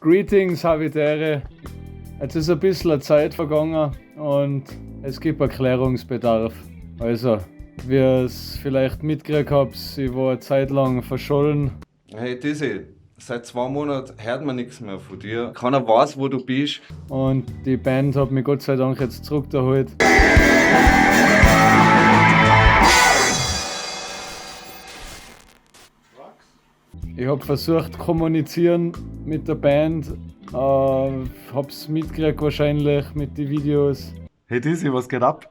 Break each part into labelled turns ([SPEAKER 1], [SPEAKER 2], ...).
[SPEAKER 1] Greetings, Habitäre. Jetzt ist ein bisschen Zeit vergangen und es gibt Erklärungsbedarf. Also, wie ihr es vielleicht mitgekriegt habt, ich war eine Zeit lang verschollen.
[SPEAKER 2] Hey Dizzy, seit 2 Monaten hört man nichts mehr von dir. Keiner weiß, wo du bist.
[SPEAKER 1] Und die Band hat mich Gott sei Dank jetzt zurückgeholt. Ich habe versucht kommunizieren mit der Band, hab's mitgekriegt wahrscheinlich mit den Videos.
[SPEAKER 2] Hey Dizzy, was geht ab?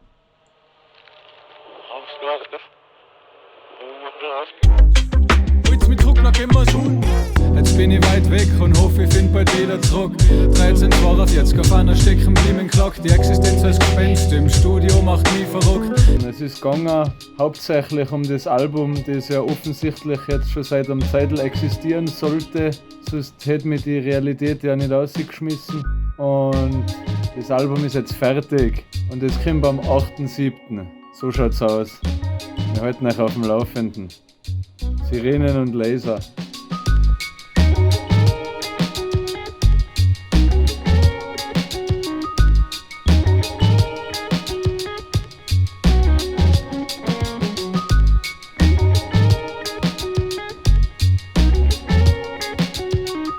[SPEAKER 1] Holt's mit Druck, noch immer so. Jetzt bin ich weit weg und hoffe, ich find bald wieder zurück. 13 Jahre jetzt, kein Pfanner stecken blieb im Glock. Die Existenz als Gespenst im Studio macht mich verrückt. Es ist gegangen hauptsächlich um das Album, das ja offensichtlich jetzt schon seit einem Zeitl existieren sollte. Sonst hätte mich die Realität ja nicht rausgeschmissen. Und das Album ist jetzt fertig und es kommt am 8.7. So schaut's aus. Wir halten euch auf dem Laufenden. Sirenen und Laser.